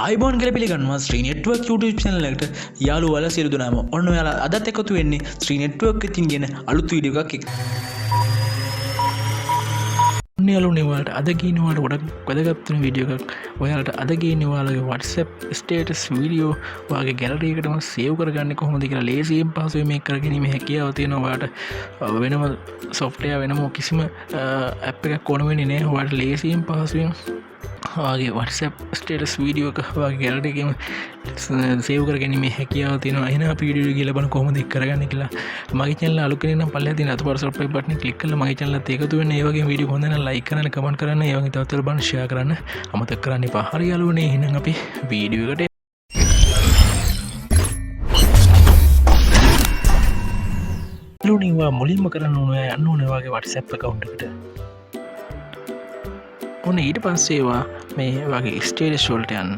iBon කියලා පිළිගන්නවා ශ්‍රී network YouTube channel එකට යාළුවෝ වල සියලු දෙනාම ඔන්න ඔයාලා අදත් එකතු වෙන්නේ ශ්‍රී නෙට්වර්ක් එකකින් ගෙන අලුත් වීඩියෝ එකක් එක්ක. ඔන්න යාළුවනේ ඔයාලට අද ගිනවාට ගොඩක් වැදගත් වෙන වීඩියෝ එකක්. ඔයාලට අද ගින්නේ ඔයාලගේ WhatsApp status වීඩියෝ ඔයාගේ gallery එකටම save කරගන්නේ කොහොමද කියලා ලේසියෙන් පහසුවෙන් මේක කරගැනීමේ හැකියාව තියෙනවා. ඔයාලට වෙනම software වෙනම කිසිම app එකක් ඕන වෙන්නේ නැහැ. ඔයාලට ලේසියෙන් පහසුවෙන් ඔයාගේ WhatsApp status වීඩියෝ එක ඔයාගේ gallery එකේම save කරගැනීමේ හැකියාව තියෙනවා. එහෙනම් අපි වීඩියෝ එක ගිහලා බලමු කොහොමද ඒක කරගන්නේ කියලා. මගේ channel එක අලුත් කෙනෙක් නම් පල්ලෙහා තියෙන අතපර subscribe button එක click කරලා මගේ channel එකට එකතු වෙන්න. ඒ වගේම වීඩියෝ හොඳ නම් like කරන්න, comment කරන්න, ඒ වගේ තවත් බලන්න share කරන්න අමතක කරන්න එපා. හරි යාළුවනේ, එහෙනම් අපි වීඩියෝ එකට යාළුවනේ මුලින්ම කරන්න ඕනේ යන්න ඕනේ ඔයාගේ WhatsApp account එකට. ඔන්න ඊට පස්සේ ඒවා මේ වගේ ස්ටේටස් වලට යන්න.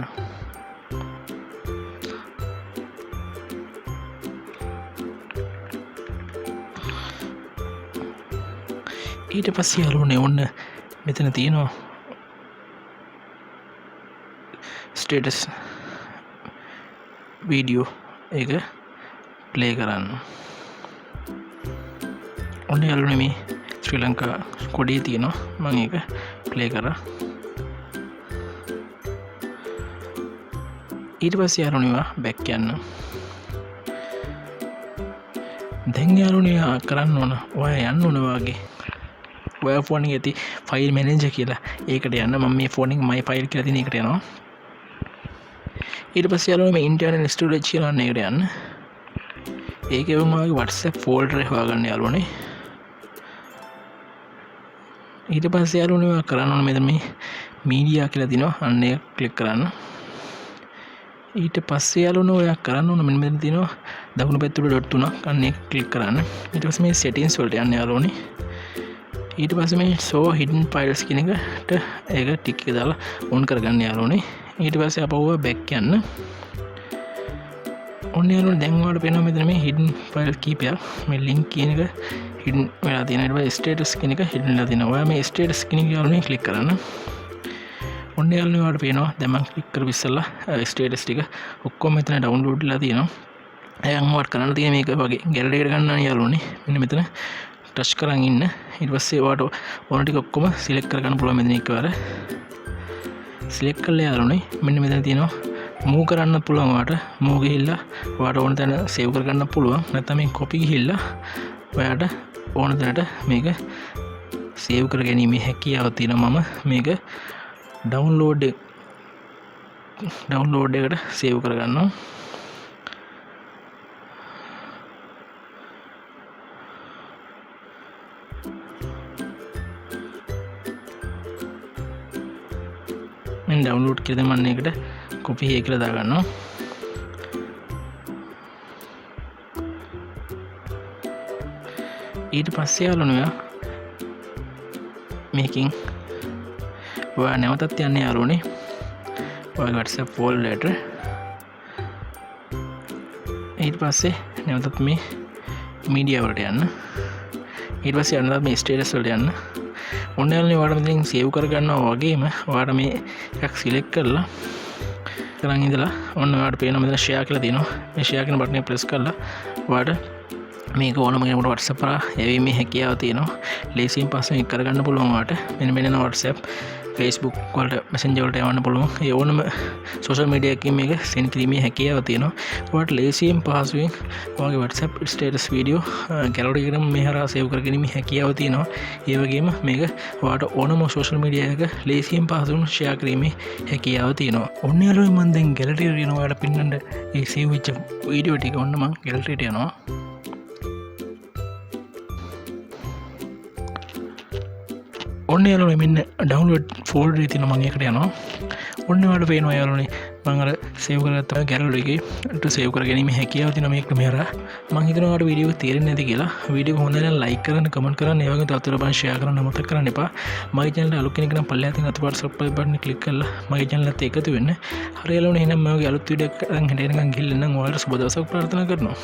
ඊට පස්සේ යාළුවනේ ඔන්න මෙතන තියෙනවා ස්ටේටස් වීඩියෝ එක ප්ලේ කරන්න. ඔන්න යාළුවනේ මේ ශ්‍රී ලංකා කොඩේ තියෙනවා. මම ඒක ප්ලේ කරා. ඊට පස්සේ යාළුවනේ බැක් යන්න. දැන් යාළුවනේ කරන්න ඕන ඔයා යන්න ඕන වාගේ ඔයා ෆෝන් එකේ ඇති ෆයිල් මැනේජර් කියලා ඒකට යන්න. මම මේ ෆෝන් එකේ my file කියලා තියෙන එකට යනවා. ඊට පස්සේ යාළුවනේ මේ internal storage කියලා අන්න එකට යන්න. ඒකේ මගේ WhatsApp folder එක හොයාගන්න යාළුවනේ. ඊට පස්සේ යාළුවනේ කරන්න ඕන මෙතන මේ media කියලා තියෙනවා. අන්න ඒක ක්ලික් කරන්න. ඊට පස්සේ යාළුවනේ ඔයා කරන්න ඕන මෙන්න මෙතන තියෙනවා දකුණු පැත්තට ඩොට් තුනක්. අන්න ඒක ක්ලික් කරන්න. ඊට පස්සේ මේ settings වලට යන්න යාළුවනේ. ඊට පස්සේ මේ show hidden files කියන එකට ඒක ටික් එක දාලා on කරගන්න යාළුවනේ. ඊට පස්සේ අපව back යන්න. ඔන්න යාළුවනේ දැන් ඔයාලට පේනවා මෙතන මේ hidden file කීපයක්. මේ link කියන එක hidden වෙලා තියෙනවා. ඊට පස්සේ status කියන එක hidden වෙලා තියෙනවා. ඔයා මේ status කියන එක යාළුවනේ click කරන්න. ඔන්න යාළුවනේ ඔයාලට පේනවා දැන් මම click කරපු ඉස්සෙල්ලා status ටික ඔක්කොම මෙතන download වෙලා තියෙනවා. දැන් ඔයාලට කරන්න තියෙන මේක වගේ gallery එකට ගන්න යාළුවනේ. මෙන්න මෙතන ටච් කරන් ඉන්න. ඊට පස්සේ ඔයාලට ඕන ටික ඔක්කොම සිලෙක්ට් කරගන්න පුළුවන්. මෙතන එකවර සිලෙක්ට් කරලා යාළුවනේ මෙන්න මෙතන තියෙනවා මූව් කරන්න පුළුවන්. ඔයාලට මූව් ගිහිල්ලා ඔයාලට ඕන තැන සේව් කරගන්න පුළුවන්. නැත්නම් මේ කොපි ගිහිල්ලා ඔයාලට ඕන තැනට මේක සේව් කරගැනීමේ හැකියාව තියෙනවා. මම මේක ඩවුන්ලෝඩ් එකට සේව් කරගන්නවා. මම ඩවුන්ලෝඩ් කියලා මම එකට කොපි එක කියලා දාගන්නවා. ඊට පස්සේ යාළුවනේ මේකෙන් ඔයා නැවතත් යන්න යාළුවනේ ඔයාගේ WhatsApp folder එකට. ඊට පස්සේ නැවතත් මේ media වලට යන්න. ඊට පස්සේ යන්නත් මේ status වලට යන්න. ඔන්න යාළුවනේ ඔයාලට මෙතනින් save කරගන්නවා වගේම ඔයාලට මේ එකක් select කරලා කරන් ඉඳලා ඔන්න ඔයාලට පේනවා මෙතන share කියලා තියෙනවා. මේ share කියන බටන් එක press කරලා ඔයාලට මේක ඕනම කෙනෙකුට WhatsApp කරා යැවීමේ හැකියාව තියෙනවා. ලේසියෙන් පස්සෙන් කරගන්න පුළුවන් ඔයාලට. මෙන්න WhatsApp, Facebook වලට Messenger වලට යවන්න පුළුවන්. ඒ ඕනම social media එකකින් මේක send කිරීමේ හැකියාව තියෙනවා. ඔයාලට ලේසියෙන් පහසුවෙන් ඔයාගේ WhatsApp status video gallery එකටම මේ හරහා save කරගැනීමේ හැකියාව තියෙනවා. ඒ වගේම මේක ඔයාලට ඕනම social media එකක ලේසියෙන් පහසුවෙන් share කිරීමේ හැකියාව තියෙනවා. ඔන්න යාළුවෝ මම දැන් gallery එකට යනවා. ඔයාලට පින්නන්න ඒ save වෙච්ච video ටික ඔන්න මම gallery එකට යනවා. ඔන්න යාළුවනේ මෙන්න ඩවුන්ලෝඩ් ෆෝල්ඩර් එකේ තියෙන මම ඒකට යනවා. ඔන්න ඔයාලට පේනවා යාළුවනේ මම අර සේව් කරගත්ත gallery එකේ සේව් කරගැනීමේ හැකියාව තියෙනවා මේ ක්‍රමයට. මම හිතනවා ඔයාලට වීඩියෝ එක තේරෙන්නේ නැති කියලා. වීඩියෝ එක හොඳ නම් like කරන්න, comment කරන්න, ඒ වගේම තවත් බලන්න share කරන්න අමතක කරන්න එපා. මගේ channel එක අලුත් කෙනෙක් නම් පල්ලෙහා තියෙන අතපර subscribe button එක click කරලා මගේ channel එකට එකතු වෙන්න. හරි යාළුවනේ එහෙනම් මම ඔයගේ අලුත් වීඩියෝ එකක් හෙට එනකන් ගිහින් නම් ඔයාලට සුබ දවසක් ප්‍රාර්ථනා කරනවා.